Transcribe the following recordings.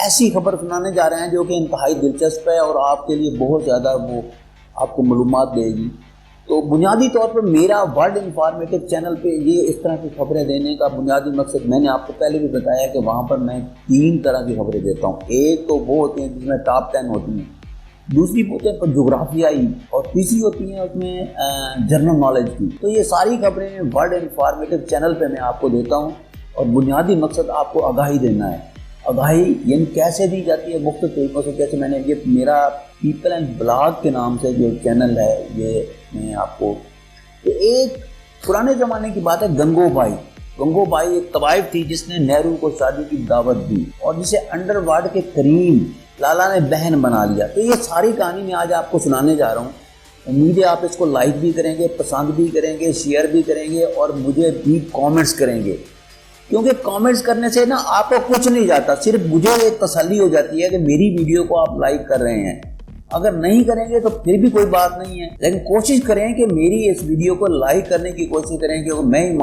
ایسی خبر سنانے جا رہے ہیں جو کہ انتہائی دلچسپ ہے اور آپ کے لیے بہت زیادہ وہ آپ کو معلومات دے گی۔ تو بنیادی طور پر میرا ورلڈ انفارمیٹو چینل پہ یہ اس طرح کی خبریں دینے کا بنیادی مقصد میں نے آپ کو پہلے بھی بتایا کہ وہاں پر میں 3 طرح کی خبریں دیتا ہوں۔ ایک تو وہ ہوتی ہیں جس میں ٹاپ 10 ہوتی ہیں، دوسری ہوتے ہیں جغرافیائی، اور تیسری ہوتی ہیں اس میں جنرل نالج کی۔ تو یہ ساری خبریں ورلڈ انفارمیٹو چینل پہ میں آپ کو دیتا ہوں اور بنیادی مقصد آپ کو آگاہی دینا ہے۔ آگاہی یعنی کیسے دی جاتی ہے؟ مختلف طریقوں سے۔ جیسے میں نے یہ میرا پیپل اینڈ بلاگ کے نام سے جو چینل ہے، یہ میں آپ کو تو ایک پرانے زمانے کی بات ہے، گنگو بائی ایک طوائف تھی جس نے نہرو کو شادی کی دعوت دی اور جسے انڈر ورلڈ کے کریم لالا نے بہن بنا لیا۔ تو یہ ساری کہانی میں آج آپ کو سنانے جا رہا ہوں۔ امید ہے آپ اس کو لائک بھی کریں گے، پسند بھی کریں گے، شیئر بھی کریں گے اور مجھے بھی کامنٹس کریں گے، کیونکہ کامنٹس کرنے سے نا آپ کو کچھ نہیں جاتا، صرف مجھے ایک تسلی ہو جاتی ہے کہ میری ویڈیو کو آپ لائک کر رہے ہیں۔ اگر نہیں کریں گے تو پھر بھی کوئی بات نہیں ہے، لیکن کوشش کریں کہ میری اس ویڈیو کو لائک کرنے کی کوشش کریں کہ میں ہی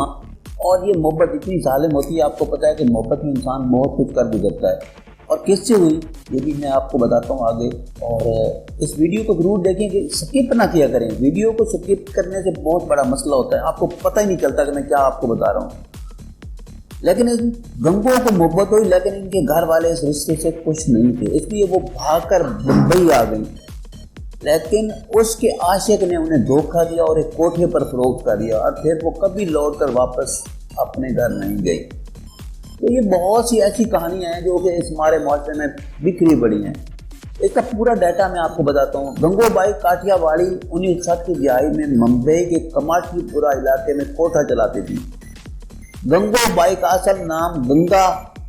اور یہ محبت اتنی ظالم ہوتی ہے، آپ کو پتہ ہے کہ محبت میں انسان بہت کچھ کر گزرتا ہے، اور کس سے ہوئی یہ بھی میں آپ کو بتاتا ہوں آگے۔ اور اس ویڈیو کو ضرور دیکھیں کہ سکپ نہ کیا کریں، ویڈیو کو سکپ کرنے سے بہت بڑا مسئلہ ہوتا ہے، آپ کو پتہ ہی نہیں چلتا کہ میں کیا آپ کو بتا رہا ہوں۔ لیکن گنگوں کو محبت ہوئی، لیکن ان کے گھر والے اس رشتے سے خوش نہیں تھے، اس لیے وہ بھاگ کر بمبئی آ گئی، لیکن اس کے عاشق نے انہیں دھوکہ دیا اور ایک کوٹھے پر فروخت کر دیا، اور پھر وہ کبھی لوٹ کر واپس اپنے گھر نہیں گئی۔ تو یہ بہت سی ایسی کہانیاں ہیں جو کہ اس ہمارے معاشرے میں بکھری پڑی ہیں۔ اس کا پورا ڈیٹا میں آپ کو بتاتا ہوں۔ گنگو بائی کاٹیا واڑی 1960 کی دہائی میں ممبئی کے کماٹھی پورا علاقے میں کوٹھا چلاتی تھی۔ گنگو بائی کا اصل نام گنگا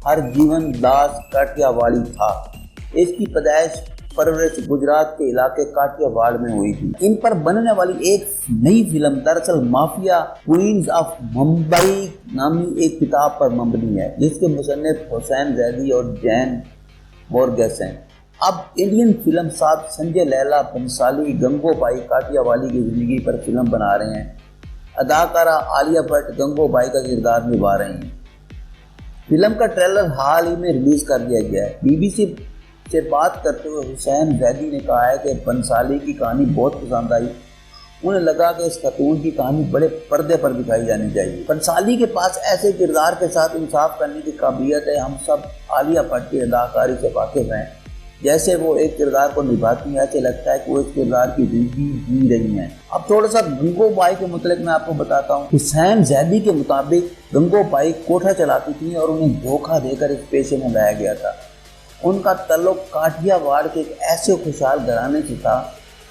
ہر جیون داس کاٹیا واڑی تھا۔ اس کی پیدائش پرورش گجرات کے علاقے کاٹیا واڑ میں ہوئی تھی۔ ان پر بننے والی ایک نئی فلم دراصل مافیا کوئنز آف ممبئی نامی ایک کتاب پر مبنی ہے، جس کے مصنف حسین زیدی اور جین بورگس ہیں۔ اب انڈین فلم ساز سنجے لیلا بنسالی گنگو بائی کاٹیا والی کی زندگی پر فلم بنا رہے ہیں۔ اداکارہ عالیہ بھٹ گنگو بائی کا کردار نبھا رہی ہیں۔ فلم کا ٹریلر حال ہی میں ریلیز کر دیا گیا ہے۔ بی بی سی سے بات کرتے ہوئے حسین زیدی نے کہا ہے کہ بنسالی کی کہانی بہت پسند آئی، انہیں لگا کہ اس خاتون کی کہانی بڑے پردے پر دکھائی جانی چاہیے۔ بنسالی کے پاس ایسے کردار کے ساتھ انصاف کرنے کی قابلیت ہے۔ ہم سب عالیہ بھٹ کی اداکاری سے واقف ہیں، جیسے وہ ایک کردار کو نبھاتی ہیں ایسے لگتا ہے کہ وہ اس کردار کی زندگی جی رہی ہیں۔ اب تھوڑا سا گنگو بائی کے متعلق میں آپ کو بتاتا ہوں۔ حسین زیدی کے مطابق گنگو بائی کوٹھا چلاتی تھیں اور انہیں دھوکہ دے کر اس پیشے میں لایا گیا تھا۔ ان کا تعلق کاٹیا واڑ کے ایک ایسے خوشحال گھرانے سے تھا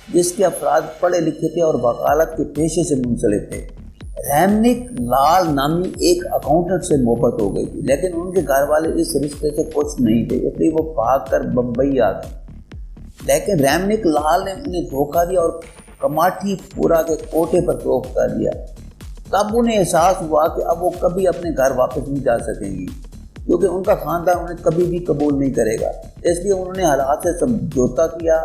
جس کے افراد پڑھے لکھے تھے اور وکالت کے پیشے سے منسلک تھے۔ ریمنک لال نامی ایک اکاؤنٹنٹ سے محبت ہو گئی تھی، لیکن ان کے گھر والے اس رشتے سے خوش نہیں تھے، اس لیے وہ بھاگ کر بمبئی آ گئے۔ لیکن ریمنک لال نے انہیں دھوکہ دیا اور کماٹھی پورا کے کوٹھے پر فروخت کر دیا۔ تب انہیں احساس ہوا کہ اب وہ کبھی اپنے گھر واپس نہیں جا سکیں گی، کیونکہ ان کا خاندان انہیں کبھی بھی قبول نہیں کرے گا۔ اس لیے انہوں نے حالات سے سمجھوتا کیا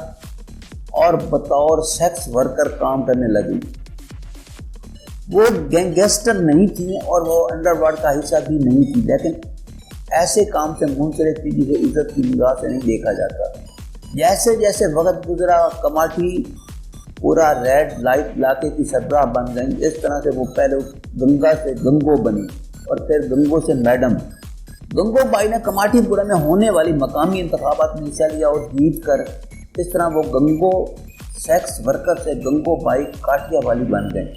اور بطور سیکس ورکر کام کرنے لگی۔ وہ گینگسٹر نہیں تھیں اور وہ انڈر ورلڈ کا حصہ بھی نہیں تھی، لیکن ایسے کام سے منسلک تھی جسے عزت کی نگاہ سے نہیں دیکھا جاتا۔ جیسے جیسے وقت گزرا، کماٹھی پورا ریڈ لائٹ علاقے کی سربراہ بن گئی۔ اس طرح سے وہ پہلے گنگا سے گنگو بنی اور پھر گنگو سے میڈم۔ گنگو بائی نے کماٹھی پورا میں ہونے والی مقامی انتخابات میں حصہ لیا اور جیت کر اس طرح وہ گنگو سیکس ورکر سے گنگو بائی کاٹیا والی بن گئے۔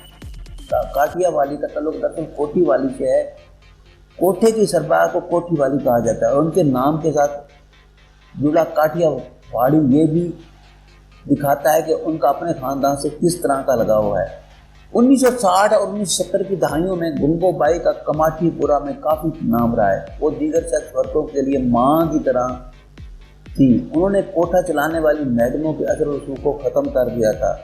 کاٹیا والی کا تعلق دراصل کوٹھی والی سے ہے۔ کوٹھے کی سربراہ کو کوٹھی والی کہا جاتا ہے، اور ان کے نام کے ساتھ جڑا کاٹیا واڑی یہ بھی دکھاتا ہے کہ ان کا اپنے خاندان سے کس طرح کا لگاؤ ہے۔ 1960 اور 1970 کی دہائیوں میں گنگو بائی کا کماٹھی پورا میں کافی نام رہا ہے۔ وہ دیگر سیکس ورکروں کے لیے ماں کی طرح تھی۔ انہوں نے کوٹھا چلانے والی میڈموں کے اثر و رسوخ کو ختم کر دیا تھا۔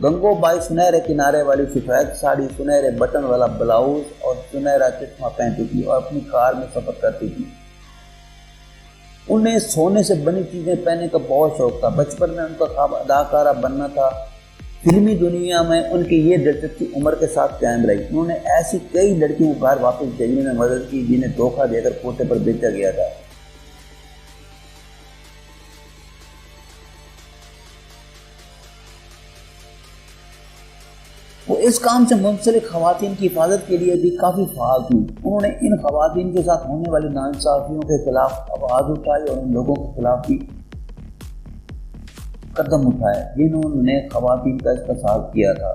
گنگو بائی سنہرے کنارے والی سفید ساڑی، سنہرے بٹن والا بلاؤز اور سنہرا چشمہ پہنتی تھی اور اپنی کار میں سفر کرتی تھی۔ انہیں سونے سے بنی چیزیں پہننے کا بہت شوق تھا۔ بچپن میں ان کا خواب اداکارہ بننا تھا۔ فلمی دنیا میں ان کی یہ دلچسپی عمر کے ساتھ قائم رہی۔ انہوں نے ایسی کئی لڑکیوں کو گھر واپس بھیجنے میں مدد کی جنہیں دھوکہ دے کر کوٹھے پر بیچا گیا تھا۔ وہ اس کام سے منسلک خواتین کی حفاظت کے لیے بھی کافی فعال تھی۔ انہوں نے ان خواتین کے ساتھ ہونے والی ناانصافیوں کے خلاف آواز اٹھائی اور ان لوگوں کے خلاف بھی قدم اٹھائے جنہوں نے خواتین کا استحصال کیا تھا۔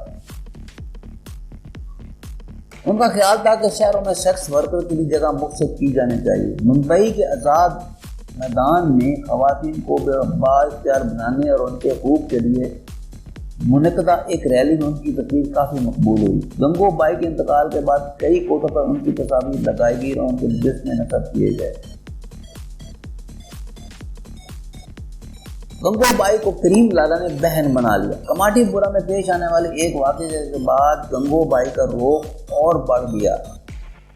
ان کا خیال تھا کہ شہروں میں سیکس ورکر کے لیے جگہ مختص کی جانی چاہیے۔ ممبئی کے آزاد میدان میں خواتین کو بااختیار بنانے اور ان کے حقوق کے لیے منعقدہ ایک ریلی میں ان کی تقریر کافی مقبول ہوئی۔ گنگو بائی کے انتقال کے بعد کئی کوٹوں پر ان کی تصاویر لگائی گئی اور ان کے جسم نصب کیے گئے۔ گنگو بائی کو کریم لالا نے بہن بنا لیا۔ کماٹی پورہ میں پیش آنے والے ایک واقعے کے بعد گنگو بائی کا رخ اور بڑھ گیا۔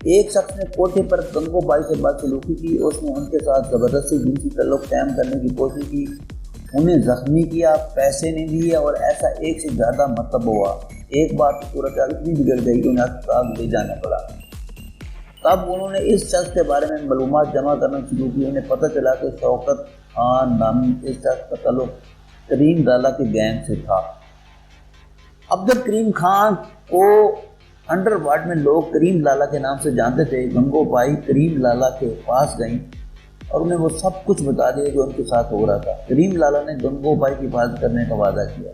ایک شخص نے کوٹھے پر گنگو بائی سے بدسلوکی کی، اس نے ان کے ساتھ زبردستی جنسی تعلق قائم کرنے کی کوشش کی، انہیں زخمی کیا، پیسے نہیں دیے اور ایسا ایک سے زیادہ مرتبہ ہوا۔ ایک بار تو صورتحال اتنی بگڑ گئی کہ انہیں ہسپتال لے جانا پڑا۔ تب انہوں نے اس شخص کے بارے میں معلومات جمع کرنا شروع کی۔ انہیں پتہ چلا کہ شوکت خان نامی اس شخص کا تعلق کریم لالا کے گینگ سے تھا۔ عبد الکریم خان کو انڈر ورلڈ میں لوگ کریم لالا کے نام سے جانتے تھے۔ گنگو بائی کریم لالا کے پاس گئیں اور انہیں وہ سب کچھ بتا دیا جو ان کے ساتھ ہو رہا تھا۔ کریم لالا نے گنگو بائی کی حفاظت کرنے کا وعدہ کیا۔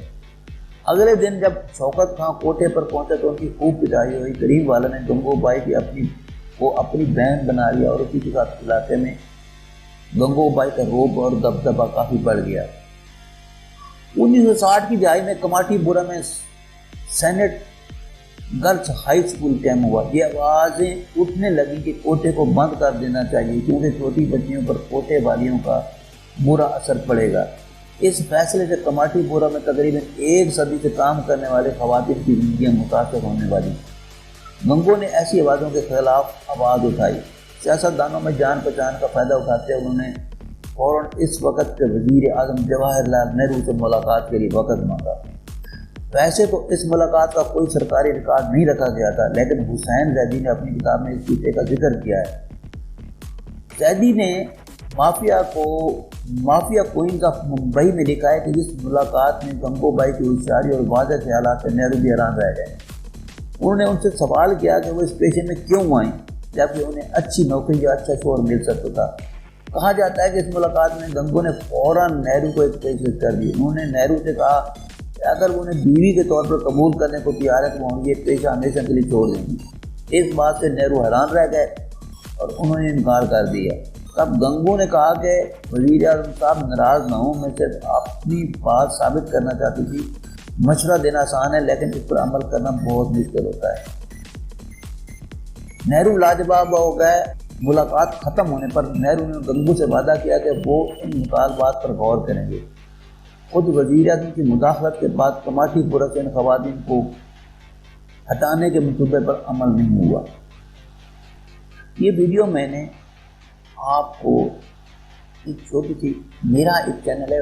اگلے دن جب شوکت خان کوٹھے پر پہنچا تو ان کی خوب پٹائی ہوئی۔ کریم والا نے گنگو بائی کی اپنی بہن بنا لیا اور اسی کے ساتھ علاقے میں گنگو بائی کا رعب اور دبدبہ کافی بڑھ گیا۔ 1960 کی دہائی میں کماٹی پورہ میں سینٹ گرلز ہائی اسکول قائم ہوا۔ یہ آوازیں اٹھنے لگیں کہ کوٹے کو بند کر دینا چاہیے کیونکہ چھوٹی بچیوں پر کوٹے والیوں کا برا اثر پڑے گا۔ اس فیصلے سے کماٹی پورہ میں تقریباً ایک صدی سے کام کرنے والے خواتین کی زندگیاں متاثر ہونے والی۔ گنگو نے ایسی آوازوں کے خلاف آواز اٹھائی۔ سیاستدانوں میں جان پہچان کا فائدہ اٹھاتے ہوئے انہوں نے فوراً اس وقت کے وزیر اعظم جواہر لال نہرو سے ملاقات کے لیے وقت مانگا۔ ویسے تو اس ملاقات کا کوئی سرکاری ریکارڈ نہیں رکھا گیا تھا، لیکن حسین زیدی نے اپنی کتاب میں اس کتے کا ذکر کیا ہے۔ زیدی نے مافیا کوئن کا ممبئی میں لکھا ہے کہ اس ملاقات میں گنگو بائی کی ہوشیاری اور واضح خیالات سے نہرو بھی حیران رہ گئے۔ انہوں نے ان سے سوال کیا کہ وہ اس پیشے میں کیوں آئیں جبکہ انہیں اچھی نوکری یا اچھا شوہر مل سکتا تھا۔ کہا جاتا ہے کہ اس ملاقات میں گنگو نے فوراً نہرو کو ایک پیشکش کر دی۔ انہوں نے نہرو سے کہا کہ اگر وہ انہیں بیوی کے طور پر قبول کرنے کو تیار ہے تو وہ یہ پیشہ ہمیشہ کے لیے چھوڑ دیں گی۔ اس بات سے نہرو حیران رہ گئے اور انہوں نے انکار کر دیا۔ تب گنگو نے کہا کہ وزیر اعظم صاحب ناراض نہ ہوں، میں صرف اپنی بات ثابت کرنا چاہتی تھی۔ مشورہ دینا آسان ہے لیکن اس پر عمل کرنا بہت مشکل ہوتا ہے۔ نہرو لاجواب ہو گئے۔ ملاقات ختم ہونے پر نہرو نے گنگو سے وعدہ کیا کہ وہ ان مطالبات پر غور کریں گے۔ خود وزیر اعظم کی مداخلت کے بعد کماٹی پورہ سے ان خواتین کو ہٹانے کے منصوبے پر عمل نہیں ہوا۔ یہ ویڈیو میں نے آپ کو ایک چھوٹی سی، میرا ایک چینل ہے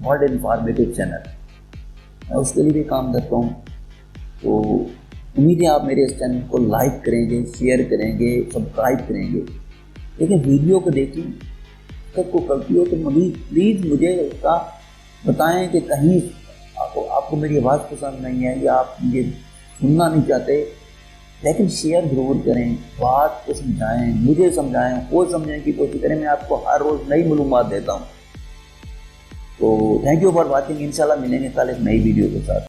ورلڈ انفارمیٹو چینل، میں اس کے لیے بھی کام کرتا ہوں، تو امید ہے آپ میرے اس چینل کو لائک کریں گے، شیئر کریں گے، سبسکرائب کریں گے۔ لیکن ویڈیو کو دیکھیں، اگر کوئی غلطی ہو تو پلیز مجھے اس کا بتائیں کہ کہیں آپ کو میری آواز پسند نہیں ہے یا آپ مجھے سننا نہیں چاہتے، لیکن شیئر ضرور کریں، بات کو سمجھائیں، مجھے سمجھائیں، وہ سمجھنے کی کوشش کریں۔ میں آپ کو ہر روز نئی معلومات دیتا ہوں۔ تو تھینک یو فار واچنگ۔ انشاءاللہ ملیں گے کل ایک نئی ویڈیو کے ساتھ۔